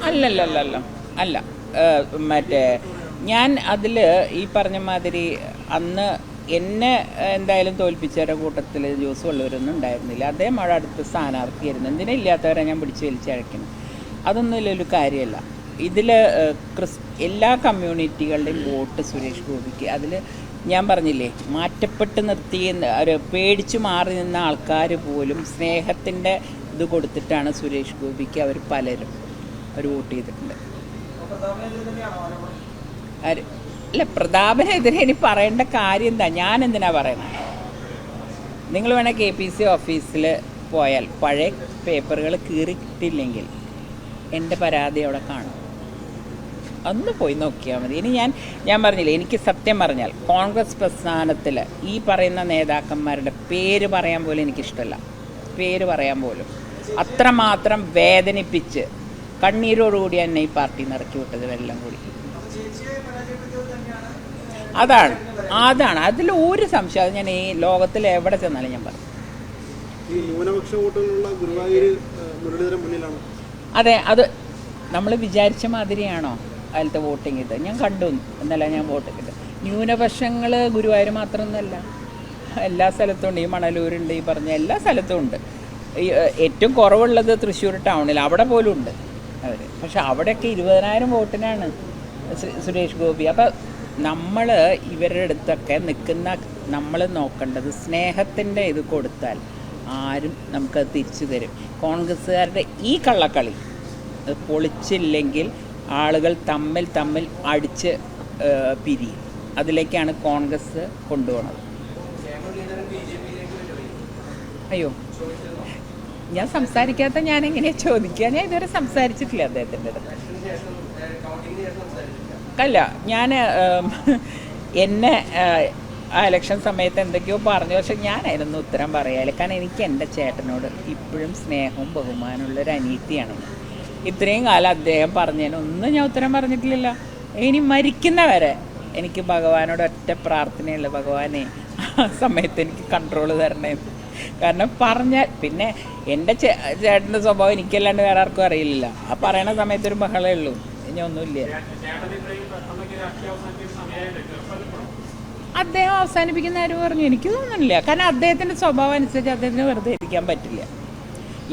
അല്ലല്ലല്ല അല്ല മറ്റേ ഞാൻ അതിൽ ഈ പറഞ്ഞ മാതിരി അന്ന് എന്നെ എന്തായാലും തോൽപ്പിച്ചവരുടെ കൂട്ടത്തിൽ ജോസ് വള്ളൂരൊന്നും ഉണ്ടായിരുന്നില്ല. അദ്ദേഹം അവിടെ അടുത്ത സ്ഥാനാർത്ഥിയായിരുന്നു. എന്തിനാ ഇല്ലാത്തവരെ ഞാൻ പിടിച്ച് വലിച്ചഴക്കണം? അതൊന്നും ഒരു കാര്യമല്ല. ഇതിൽ എല്ലാ കമ്മ്യൂണിറ്റികളുടെയും വോട്ട് സുരേഷ് ഗോപിക്ക്. അതിൽ ഞാൻ പറഞ്ഞില്ലേ, മാറ്റപ്പെട്ട് നിർത്തി ഒരു പേടിച്ചു മാറി നിന്ന ആൾക്കാർ പോലും സ്നേഹത്തിൻ്റെ ഇത് കൊടുത്തിട്ടാണ് സുരേഷ് ഗോപിക്ക് പലരും അവർ വോട്ട് ചെയ്തിട്ടുണ്ട്. അല്ല, പ്രതാപനെതിരെ ഇനി പറയേണ്ട കാര്യം എന്താ? ഞാൻ എന്തിനാ പറയണത്? നിങ്ങൾ വേണേൽ KPC ഓഫീസിൽ പോയാൽ പഴയ പേപ്പറുകൾ കീറിയിട്ടില്ലെങ്കിൽ എൻ്റെ പരാതി അവിടെ കാണും. ഒന്ന് പോയി നോക്കിയാൽ മതി. ഇനി ഞാൻ പറഞ്ഞില്ലേ, എനിക്ക് സത്യം പറഞ്ഞാൽ കോൺഗ്രസ് പ്രസ്ഥാനത്തിൽ ഈ പറയുന്ന നേതാക്കന്മാരുടെ പേര് പറയാൻ പോലും എനിക്കിഷ്ടമല്ല. പേര് പറയാൻ പോലും അത്രമാത്രം വേദനിപ്പിച്ച് കണ്ണീരോടുകൂടി എന്നെ ഈ പാർട്ടി നിറക്കി വിട്ടത് എല്ലാം കൂടി. അതാണ് അതിൽ ഒരു സംശയം. അത് ഞാൻ ഈ ലോകത്തിൽ എവിടെ ചെന്നാലും ഞാൻ പറയും. അതെ, അത് നമ്മൾ വിചാരിച്ച മാതിരിയാണോ അതിലത്തെ വോട്ടിങ്? ഇത് ഞാൻ കണ്ടു എന്നല്ല, ഞാൻ വോട്ട് ചെയ്ത്. ന്യൂനപക്ഷങ്ങൾ ഗുരുവായൂർ മാത്രമൊന്നുമല്ല, എല്ലാ സ്ഥലത്തും ഉണ്ട്. ഈ മണലൂരുണ്ട്, ഈ പറഞ്ഞ എല്ലാ സ്ഥലത്തും ഉണ്ട്. ഏറ്റവും കുറവുള്ളത് തൃശ്ശൂർ ടൗണിൽ, അവിടെ പോലും ഉണ്ട് അവർ. പക്ഷെ അവിടെയൊക്കെ 20,000 വോട്ടിനാണ് സുരേഷ് ഗോപി. അപ്പം നമ്മൾ ഇവരുടെ അടുത്തൊക്കെ നിൽക്കുന്ന നമ്മൾ നോക്കേണ്ടത് സ്നേഹത്തിൻ്റെ ഇത് കൊടുത്താൽ ആരും നമുക്കത് തിരിച്ചു തരും. കോൺഗ്രസ്സുകാരുടെ ഈ കള്ളക്കളി പൊളിച്ചില്ലെങ്കിൽ ആളുകൾ തമ്മിൽ അടിച്ച് പിരിയും. അതിലേക്കാണ് കോൺഗ്രസ് കൊണ്ടുപോകുന്നത്. അയ്യോ, ഞാൻ സംസാരിക്കാത്ത ഞാൻ എങ്ങനെയാണ് ചോദിക്കുക? ഞാൻ ഇതുവരെ സംസാരിച്ചിട്ടില്ല അദ്ദേഹത്തിൻ്റെ അടുത്ത്. അല്ല, ഞാൻ എന്നെ ആ ഇലക്ഷൻ സമയത്ത് എന്തൊക്കെയോ പറഞ്ഞു. പക്ഷെ ഞാൻ അതിനൊന്നും ഉത്തരം പറയാല്ല. കാരണം എനിക്ക് എൻ്റെ ചേട്ടനോട് ഇപ്പോഴും സ്നേഹവും ബഹുമാനമുള്ളൊരു അനീതിയാണ്. ഇത്രയും കാലം അദ്ദേഹം പറഞ്ഞതിനൊന്നും ഞാൻ ഉത്തരം പറഞ്ഞിട്ടില്ലല്ലോ. ഇനി മരിക്കുന്നവരെ എനിക്ക് ഭഗവാനോട് ഒറ്റ പ്രാർത്ഥനയുള്ളൂ, ഭഗവാനെ ആ സമയത്ത് എനിക്ക് കൺട്രോൾ തരണേ. കാരണം പറഞ്ഞാൽ പിന്നെ എൻ്റെ ചേട്ടൻ്റെ സ്വഭാവം എനിക്കല്ലാണ്ട് വേറെ ആർക്കും അറിയില്ല. ആ പറയണ സമയത്തൊരു ബഹളമേ ഉള്ളൂ, ഇനി ഒന്നുമില്ല. അദ്ദേഹം അവസാനിപ്പിക്കുന്ന ആരും പറഞ്ഞു? എനിക്ക് തോന്നുന്നില്ല. കാരണം അദ്ദേഹത്തിൻ്റെ സ്വഭാവം അനുസരിച്ച് അദ്ദേഹത്തിന് വെറുതെ ഇരിക്കാൻ പറ്റില്ല.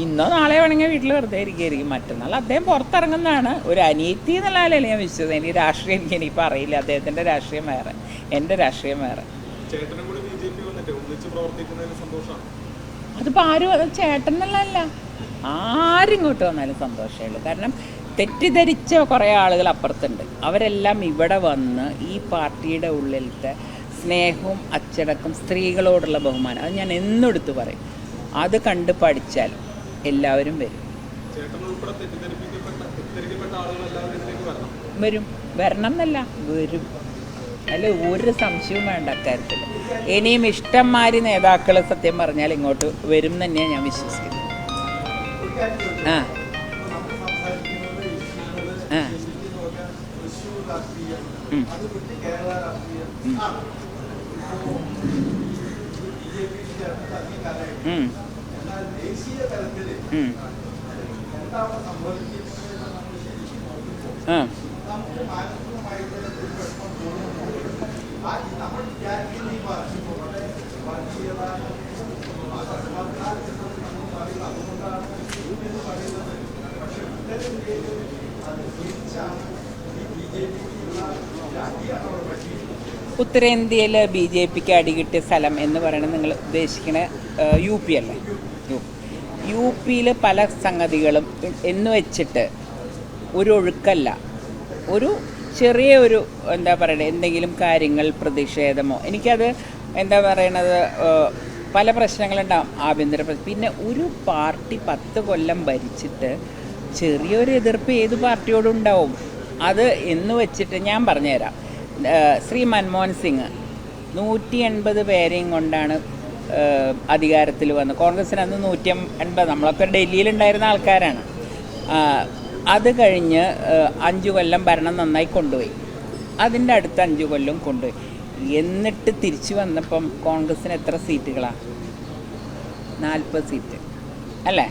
ഇന്നോ നാളെ വേണമെങ്കിൽ വീട്ടിൽ വെറുതെ ഇരിക്കുകയായിരിക്കും. മറ്റന്നാൾ അദ്ദേഹം പുറത്തിറങ്ങുന്നതാണ്. ഒരു അനീതി എന്നുള്ള ആളല്ലേ ഞാൻ വിശ്വസിച്ചത്. എനിക്ക് രാഷ്ട്രീയം എനിക്കിപ്പോൾ അറിയില്ല. അദ്ദേഹത്തിൻ്റെ രാഷ്ട്രീയം വേറെ, എൻ്റെ രാഷ്ട്രീയം വേറെ. അതിപ്പോൾ ആരും ചേട്ടനല്ല, ആരും ഇങ്ങോട്ട് വന്നാലും സന്തോഷമേ ഉള്ളൂ. കാരണം തെറ്റിദ്ധരിച്ച കുറേ ആളുകൾ അപ്പുറത്തുണ്ട്. അവരെല്ലാം ഇവിടെ വന്ന് ഈ പാർട്ടിയുടെ ഉള്ളിലത്തെ സ്നേഹവും അച്ചടക്കം, സ്ത്രീകളോടുള്ള ബഹുമാനം, അത് ഞാൻ എന്നെടുത്ത് പറയും. അത് കണ്ട് പഠിച്ചാൽ എല്ലാവരും വരും. വരണം എന്നല്ല, വരും. അതിൽ ഒരു സംശയവും വേണ്ട അക്കാര്യത്തിൽ. ഇനിയും ഇഷ്ടംമാതിരി നേതാക്കൾ സത്യം പറഞ്ഞാൽ ഇങ്ങോട്ട് വരും തന്നെയാണ് ഞാൻ വിശ്വസിക്കുന്നത്. ആ ഉത്തരേന്ത്യയിൽ BJPക്ക് അടികിട്ടിയ സ്ഥലം എന്ന് പറയുന്നത് നിങ്ങൾ ഉദ്ദേശിക്കുന്ന UP അല്ലേ? UPയിൽ പല സംഗതികളും എന്ന് വെച്ചിട്ട് ഒരു ഒഴുക്കല്ല, ഒരു ചെറിയൊരു എന്താ പറയുക, എന്തെങ്കിലും കാര്യങ്ങൾ പ്രതിഷേധമോ, എനിക്കത് എന്താ പറയണത്, പല പ്രശ്നങ്ങളുണ്ടാകും ആഭ്യന്തര പിന്നെ ഒരു പാർട്ടി 10 കൊല്ലം ഭരിച്ചിട്ട് ചെറിയൊരു എതിർപ്പ് ഏത് പാർട്ടിയോടും ഉണ്ടാവും. അത് എന്ന് വെച്ചിട്ട് ഞാൻ പറഞ്ഞുതരാം. ശ്രീ മൻമോഹൻ സിംഗ് 180 പേരെയും കൊണ്ടാണ് അധികാരത്തിൽ വന്ന്. കോൺഗ്രസിന് അന്ന് 180, നമ്മളൊക്കെ ഡൽഹിയിലുണ്ടായിരുന്ന ആൾക്കാരാണ്. അത് കഴിഞ്ഞ് 5 കൊല്ലം ഭരണം നന്നായി കൊണ്ടുപോയി. അതിൻ്റെ അടുത്ത 5 കൊല്ലം കൊണ്ടുപോയി. എന്നിട്ട് തിരിച്ചു വന്നപ്പം കോൺഗ്രസ്സിന് എത്ര സീറ്റുകളാണ്? 40 സീറ്റ് അല്ലേ?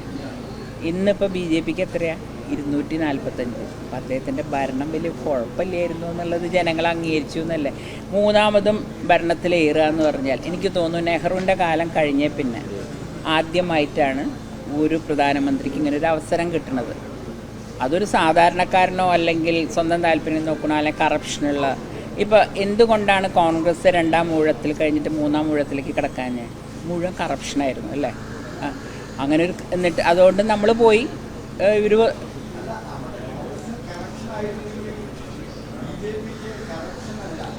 ഇന്നിപ്പോൾ BJPക്ക് എത്രയാണ്? 245. അപ്പം അദ്ദേഹത്തിൻ്റെ ഭരണം വലിയ കുഴപ്പമില്ലായിരുന്നു എന്നുള്ളത് ജനങ്ങൾ അംഗീകരിച്ചു എന്നല്ലേ. മൂന്നാമതും ഭരണത്തിലേറുക എന്ന് പറഞ്ഞാൽ എനിക്ക് തോന്നുന്നു നെഹ്റുവിൻ്റെ കാലം കഴിഞ്ഞേ പിന്നെ ആദ്യമായിട്ടാണ് ഒരു പ്രധാനമന്ത്രിക്ക് ഇങ്ങനെ ഒരു അവസരം കിട്ടുന്നത്. അതൊരു സാധാരണക്കാരനോ അല്ലെങ്കിൽ സ്വന്തം താല്പര്യം നോക്കണോ അല്ലെങ്കിൽ കറപ്ഷനുള്ള. ഇപ്പോൾ എന്തുകൊണ്ടാണ് കോൺഗ്രസ് 2ാം ഊഴത്തിൽ കഴിഞ്ഞിട്ട് 3ാം ഊഴത്തിലേക്ക് കിടക്കാൻ? മുഴുവൻ കറപ്ഷനായിരുന്നു അല്ലേ? അങ്ങനെ ഒരു എന്നിട്ട് അതുകൊണ്ട് നമ്മൾ പോയി ഇവർ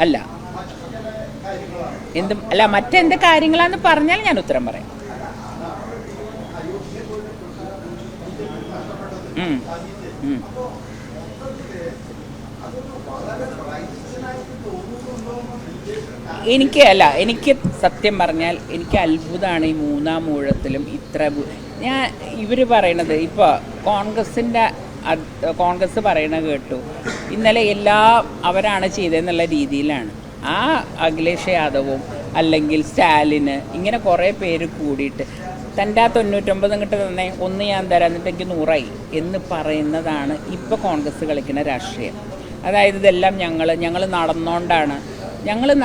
അല്ല അല്ല മറ്റെന്ത് കാര്യങ്ങളാന്ന് പറഞ്ഞാൽ ഞാൻ ഉത്തരം പറയാം. എനിക്ക് സത്യം പറഞ്ഞാൽ എനിക്ക് അത്ഭുതമാണ് ഈ 3ാം ഊഴത്തിലും ഇത്ര ഇവർ പറയണത്. ഇപ്പോൾ കോൺഗ്രസ് പറയണത് കേട്ടു ഇന്നലെ അവരാണ് ചെയ്തതെന്നുള്ള രീതിയിലാണ്. ആ അഖിലേഷ് യാദവും അല്ലെങ്കിൽ സ്റ്റാലിന് ഇങ്ങനെ കുറേ പേര് കൂടിയിട്ട് തൻ്റെ 99 ഇങ്ങോട്ട് തന്നെ 1 ഞാൻ തരാം എന്നിട്ട് എനിക്ക് 100ആയി എന്ന് പറയുന്നതാണ് ഇപ്പോൾ കോൺഗ്രസ് കളിക്കുന്ന രാഷ്ട്രീയം. അതായത് ഇതെല്ലാം ഞങ്ങൾ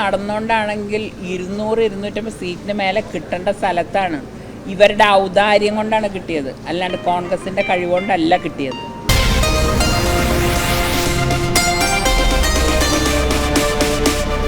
നടന്നുകൊണ്ടാണെങ്കിൽ 200-250 സീറ്റിന് മേലെ കിട്ടേണ്ട സ്ഥലത്താണ് ഇവരുടെ ഔദാര്യം കൊണ്ടാണ് കിട്ടിയത്, അല്ലാണ്ട് കോൺഗ്രസിൻ്റെ കഴിവുകൊണ്ടല്ല കിട്ടിയത്.